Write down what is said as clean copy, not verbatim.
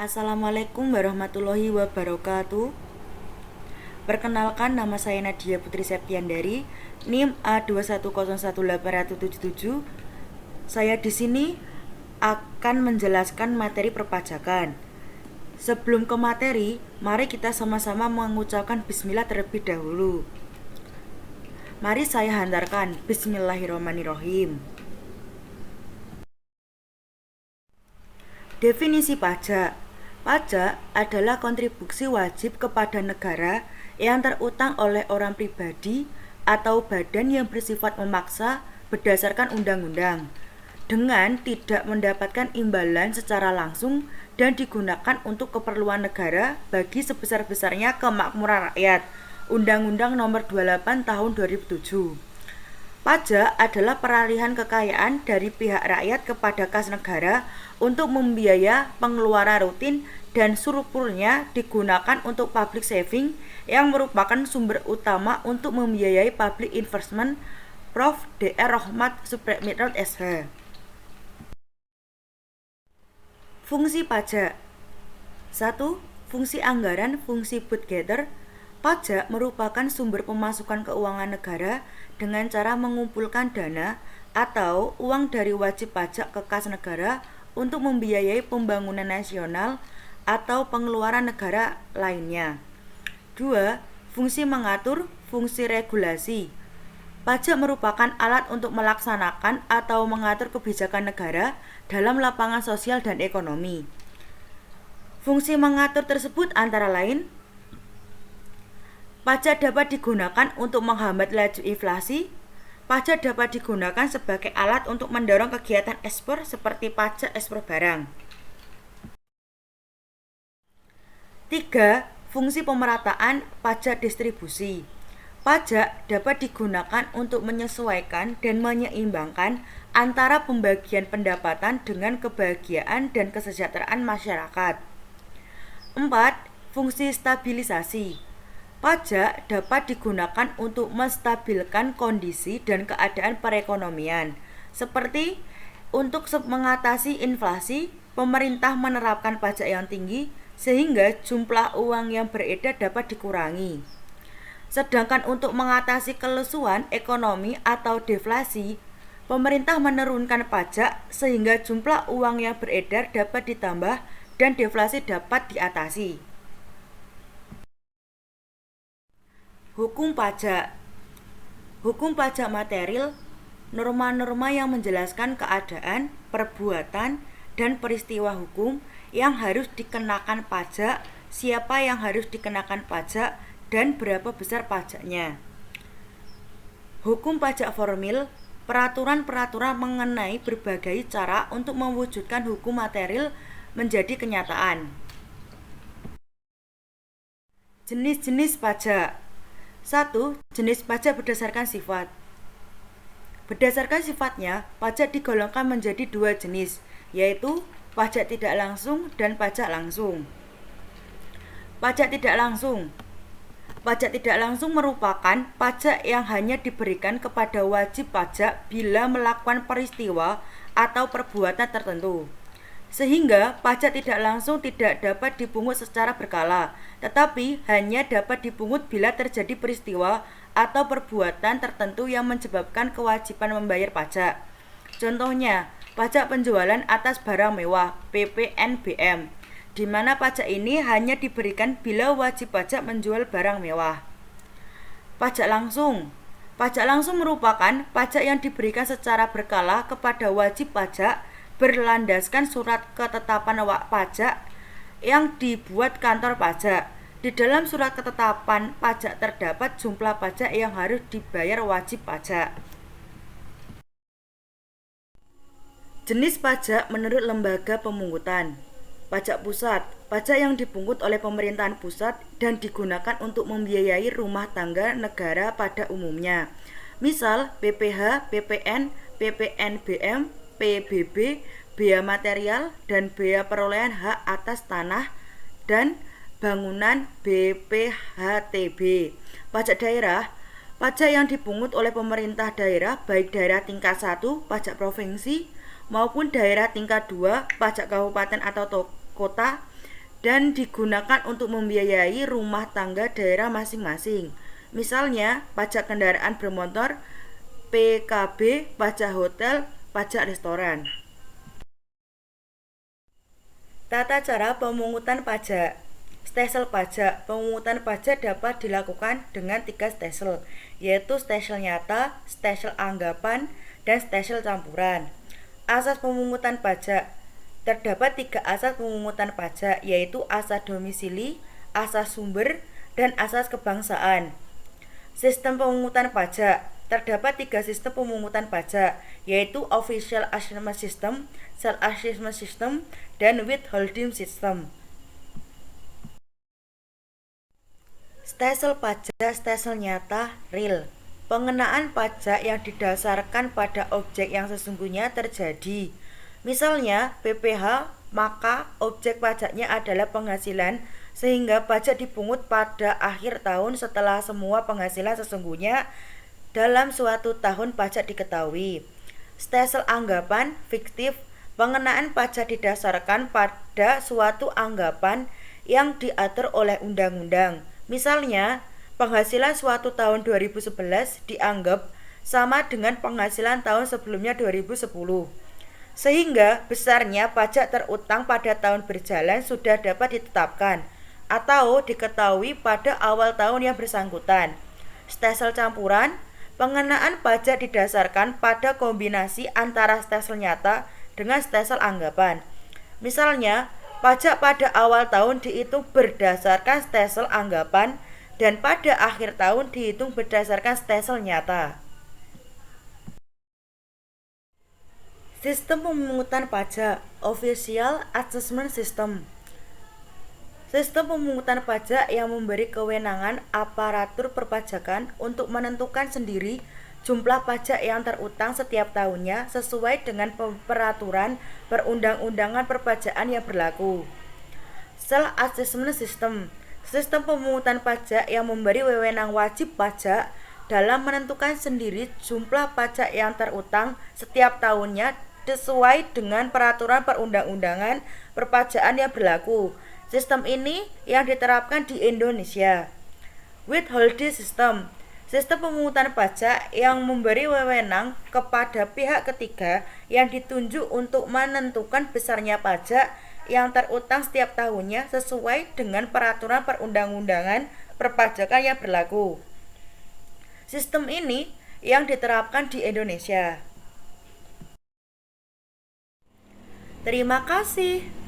Assalamualaikum warahmatullahi wabarakatuh. Perkenalkan, nama saya Nadia Putri Septiandari, NIM A2101877. Saya di sini akan menjelaskan materi perpajakan. Sebelum ke materi, mari kita sama-sama mengucapkan bismillah terlebih dahulu. Mari saya hantarkan. Bismillahirrahmanirrahim. Definisi pajak. Pajak adalah kontribusi wajib kepada negara yang terutang oleh orang pribadi atau badan yang bersifat memaksa berdasarkan undang-undang dengan tidak mendapatkan imbalan secara langsung dan digunakan untuk keperluan negara bagi sebesar-besarnya kemakmuran rakyat. Undang-Undang Nomor 28 Tahun 2007. Pajak adalah peralihan kekayaan dari pihak rakyat kepada kas negara untuk membiaya pengeluaran rutin dan surplusnya digunakan untuk public saving yang merupakan sumber utama untuk membiayai public investment. Prof. Dr. Rohmat Supratmirat SH. Fungsi pajak. 1. Fungsi anggaran, fungsi budgeter. Pajak merupakan sumber pemasukan keuangan negara dengan cara mengumpulkan dana atau uang dari wajib pajak ke kas negara untuk membiayai pembangunan nasional atau pengeluaran negara lainnya. 2. Fungsi mengatur, fungsi regulasi. Pajak merupakan alat untuk melaksanakan atau mengatur kebijakan negara dalam lapangan sosial dan ekonomi. Fungsi mengatur tersebut antara lain: pajak dapat digunakan untuk menghambat laju inflasi. Pajak dapat digunakan sebagai alat untuk mendorong kegiatan ekspor seperti pajak ekspor barang. 3. Fungsi pemerataan pajak distribusi. Pajak dapat digunakan untuk menyesuaikan dan menyeimbangkan antara pembagian pendapatan dengan kebahagiaan dan kesejahteraan masyarakat. 4. Fungsi stabilisasi. Pajak dapat digunakan untuk menstabilkan kondisi dan keadaan perekonomian, seperti untuk mengatasi inflasi. Pemerintah menerapkan pajak yang tinggi sehingga jumlah uang yang beredar dapat dikurangi. Sedangkan untuk mengatasi kelesuan ekonomi atau deflasi, pemerintah menurunkan pajak sehingga jumlah uang yang beredar dapat ditambah dan deflasi dapat diatasi. Hukum pajak. Hukum pajak material, norma-norma yang menjelaskan keadaan, perbuatan, dan peristiwa hukum yang harus dikenakan pajak, siapa yang harus dikenakan pajak, dan berapa besar pajaknya. Hukum pajak formil, peraturan-peraturan mengenai berbagai cara untuk mewujudkan hukum material menjadi kenyataan. Jenis-jenis pajak. 1. Jenis pajak berdasarkan sifat. Berdasarkan sifatnya, pajak digolongkan menjadi dua jenis, yaitu pajak tidak langsung dan pajak langsung. Pajak tidak langsung. Pajak tidak langsung merupakan pajak yang hanya diberikan kepada wajib pajak bila melakukan peristiwa atau perbuatan tertentu. Sehingga pajak tidak langsung tidak dapat dipungut secara berkala, tetapi hanya dapat dipungut bila terjadi peristiwa atau perbuatan tertentu yang menyebabkan kewajiban membayar pajak. Contohnya, pajak penjualan atas barang mewah (PPNBM), di mana pajak ini hanya diberikan bila wajib pajak menjual barang mewah. Pajak langsung. Pajak langsung merupakan pajak yang diberikan secara berkala kepada wajib pajak berlandaskan surat ketetapan pajak yang dibuat kantor pajak. Di dalam surat ketetapan pajak terdapat jumlah pajak yang harus dibayar wajib pajak. Jenis pajak menurut lembaga pemungutan. Pajak pusat, pajak yang dipungut oleh pemerintahan pusat dan digunakan untuk membiayai rumah tangga negara pada umumnya. Misal PPH, PPN, PPNBM, PBB, bea material, dan bea perolehan hak atas tanah dan bangunan BPHTB. Pajak daerah, pajak yang dipungut oleh pemerintah daerah baik daerah tingkat 1, pajak provinsi, maupun daerah tingkat 2, pajak kabupaten atau kota, dan digunakan untuk membiayai rumah tangga daerah masing-masing. Misalnya, pajak kendaraan bermotor, PKB, pajak hotel, pajak restoran. Tata cara pemungutan pajak. Stelsel pajak. Pemungutan pajak dapat dilakukan dengan 3 stelsel, yaitu stelsel nyata, stelsel anggapan, dan stelsel campuran. Asas pemungutan pajak. Terdapat 3 asas pemungutan pajak, yaitu asas domisili, asas sumber, dan asas kebangsaan. Sistem pemungutan pajak. Terdapat 3 sistem pemungutan pajak, yaitu Official Assessment System, Self-Assessment System, dan Withholding System. Stelsel pajak stelsel nyata real. Pengenaan pajak yang didasarkan pada objek yang sesungguhnya terjadi. Misalnya PPh, maka objek pajaknya adalah penghasilan sehingga pajak dipungut pada akhir tahun setelah semua penghasilan sesungguhnya dalam suatu tahun pajak diketahui. Stelsel anggapan fiktif. Pengenaan pajak didasarkan pada suatu anggapan yang diatur oleh undang-undang. Misalnya, penghasilan suatu tahun 2011 dianggap sama dengan penghasilan tahun sebelumnya 2010. Sehingga besarnya pajak terutang pada tahun berjalan sudah dapat ditetapkan atau diketahui pada awal tahun yang bersangkutan. Stelsel campuran. Pengenaan pajak didasarkan pada kombinasi antara stelsel nyata dengan stelsel anggapan. Misalnya, pajak pada awal tahun dihitung berdasarkan stelsel anggapan dan pada akhir tahun dihitung berdasarkan stelsel nyata. Sistem pemungutan pajak, Official Assessment System. Sistem pemungutan pajak yang memberi kewenangan aparatur perpajakan untuk menentukan sendiri jumlah pajak yang terutang setiap tahunnya sesuai dengan peraturan perundang-undangan perpajakan yang berlaku. Self-Assessment System. Sistem pemungutan pajak yang memberi wewenang wajib pajak dalam menentukan sendiri jumlah pajak yang terutang setiap tahunnya sesuai dengan peraturan perundang-undangan perpajakan yang berlaku. Sistem ini yang diterapkan di Indonesia. Withholding System. Sistem pemungutan pajak yang memberi wewenang kepada pihak ketiga yang ditunjuk untuk menentukan besarnya pajak yang terutang setiap tahunnya sesuai dengan peraturan perundang-undangan perpajakan yang berlaku. Sistem ini yang diterapkan di Indonesia. Terima kasih.